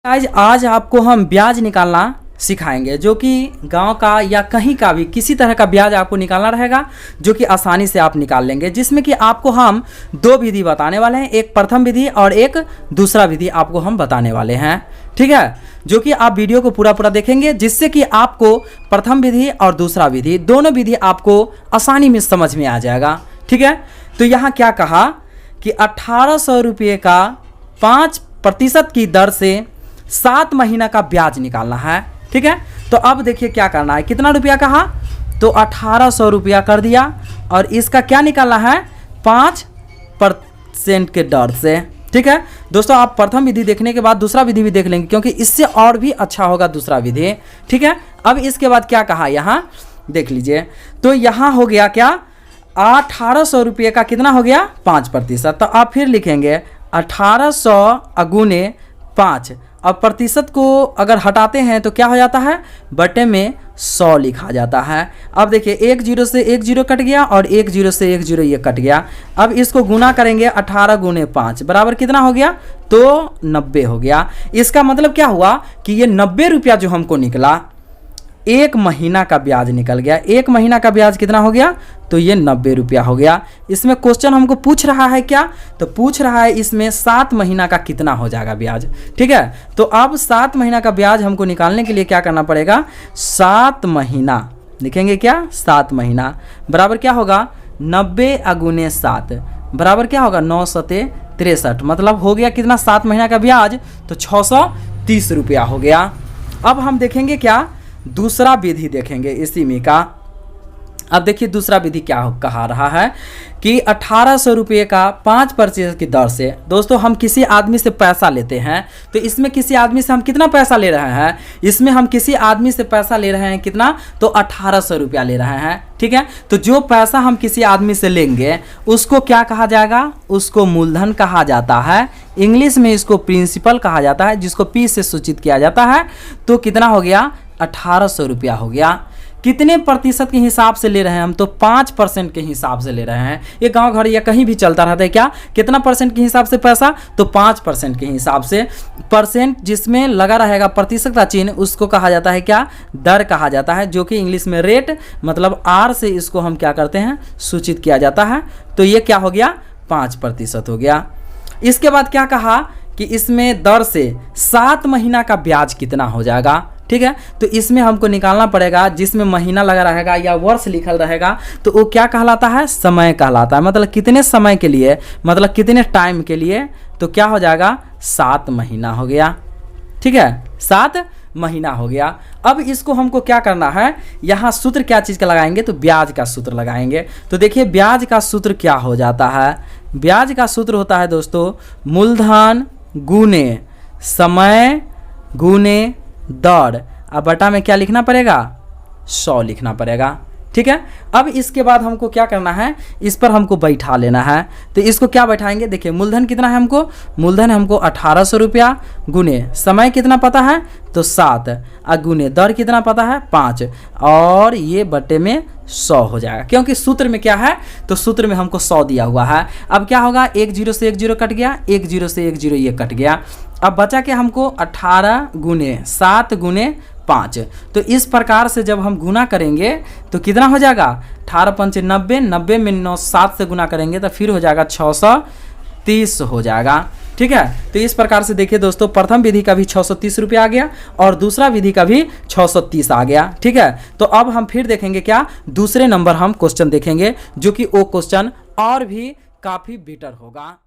आज आपको हम ब्याज निकालना सिखाएंगे, जो कि गांव का या कहीं का भी किसी तरह का ब्याज आपको निकालना रहेगा, जो कि आसानी से आप निकाल लेंगे। जिसमें कि आपको हम दो विधि बताने वाले हैं, एक प्रथम विधि और एक दूसरा विधि आपको हम बताने वाले हैं। ठीक है, जो कि आप वीडियो को पूरा देखेंगे, जिससे कि आपको प्रथम विधि और दूसरा विधि दोनों विधि आपको आसानी में समझ में आ जाएगा। ठीक है, तो यहाँ क्या कहा कि 1800 रुपये का 5% की दर से 7 महीना का ब्याज निकालना है। ठीक है, तो अब देखिए क्या करना है, कितना रुपया कहा तो 1800 रुपया कर दिया, और इसका क्या निकालना है 5% के दर से। ठीक है दोस्तों, आप प्रथम विधि देखने के बाद दूसरा विधि भी देख लेंगे, क्योंकि इससे और भी अच्छा होगा दूसरा विधि। ठीक है, अब इसके बाद क्या कहा यहाँ देख लीजिए, तो यहाँ हो गया क्या 1800 रुपये का कितना हो गया 5%। तो आप फिर लिखेंगे 1800 अगुने 5, अब प्रतिशत को अगर हटाते हैं तो क्या हो जाता है बटे में 100 लिखा जाता है। अब देखिए 1 0 से 1 0 कट गया और 1 0 से 1 0 ये कट गया। अब इसको गुना करेंगे 18 गुने 5 बराबर कितना हो गया तो 90 हो गया। इसका मतलब क्या हुआ कि ये 90 रुपया जो हमको निकला, 1 महीना का ब्याज निकल गया। 1 महीना का ब्याज कितना हो गया तो ये 90 रुपया हो गया। इसमें क्वेश्चन हमको पूछ रहा है क्या, तो पूछ रहा है इसमें 7 महीना का कितना हो जाएगा ब्याज। ठीक है, तो अब 7 महीना का ब्याज हमको निकालने के लिए क्या करना पड़ेगा, 7 महीना लिखेंगे क्या 7 महीना बराबर क्या होगा 90 अगुने 7 बराबर क्या होगा 9 सते 63, मतलब हो गया कितना 7 महीना का ब्याज तो 630 रुपया हो गया। अब हम देखेंगे क्या दूसरा विधि देखेंगे इसी में का। अब देखिए दूसरा विधि क्या कहा रहा है कि 1800 रुपये का 5% की दर से दोस्तों हम किसी आदमी से पैसा लेते हैं। तो इसमें किसी आदमी से हम कितना पैसा ले रहे हैं, इसमें हम किसी आदमी से पैसा ले रहे हैं कितना तो 1800 रुपया ले रहे हैं। ठीक है, तो जो पैसा हम किसी आदमी से लेंगे उसको क्या कहा जाएगा, उसको मूलधन कहा जाता है। इंग्लिश में इसको प्रिंसिपल कहा जाता है, जिसको पी से सूचित किया जाता है। तो कितना हो गया 1800 रुपया हो गया। कितने प्रतिशत के हिसाब से ले रहे हैं हम तो 5% के हिसाब से ले रहे हैं। ये गांव घर या कहीं भी चलता रहता है क्या, कितना परसेंट के हिसाब से पैसा तो 5% के हिसाब से। परसेंट जिसमें लगा रहेगा प्रतिशत का चिन्ह उसको कहा जाता है क्या दर कहा जाता है, जो कि इंग्लिश में रेट मतलब आर से इसको हम क्या करते हैं सूचित किया जाता है। तो ये क्या हो गया 5% हो गया। इसके बाद क्या कहा कि इसमें दर से 7 महीना का ब्याज कितना हो जाएगा। ठीक है, तो इसमें हमको निकालना पड़ेगा, जिसमें महीना लगा रहेगा या वर्ष लिखल रहेगा तो वो क्या कहलाता है समय कहलाता है। मतलब कितने समय के लिए, मतलब कितने टाइम के लिए, तो क्या हो जाएगा 7 महीना हो गया। ठीक है, 7 महीना हो गया। अब इसको हमको क्या करना है, यहाँ सूत्र क्या चीज़ का लगाएंगे तो ब्याज का सूत्र लगाएंगे। तो देखिए ब्याज का सूत्र क्या हो जाता है, ब्याज का सूत्र होता है दोस्तों मूलधन गुने समय गुने दर, अब बटा में क्या लिखना पड़ेगा 100 लिखना पड़ेगा। ठीक है, अब इसके बाद हमको क्या करना है, इस पर हमको बैठा लेना है। तो इसको क्या बैठाएंगे, देखिए मूलधन कितना है हमको, मूलधन हमको 1800 रुपया गुने समय कितना पता है तो 7 और गुने दर कितना पता है 5, और ये बटे में 100 हो जाएगा। क्योंकि सूत्र में क्या है तो सूत्र में हमको 100 दिया हुआ है। अब क्या होगा 1 0 से 1 0 कट गया, 1 0 से 1 0 ये कट गया। अब बचा के हमको 18 गुने 7 गुने 5। तो इस प्रकार से जब हम गुना करेंगे तो कितना हो जाएगा 18 5 90, 90 में 9 7 से गुना करेंगे तो फिर हो जाएगा 630 हो जाएगा। ठीक है, तो इस प्रकार से देखिए दोस्तों प्रथम विधि का भी 630 रुपया आ गया और दूसरा विधि का भी 630 आ गया। ठीक है, तो अब हम फिर देखेंगे क्या दूसरे नंबर हम क्वेश्चन देखेंगे, जो कि वो क्वेश्चन और भी काफ़ी बेटर होगा।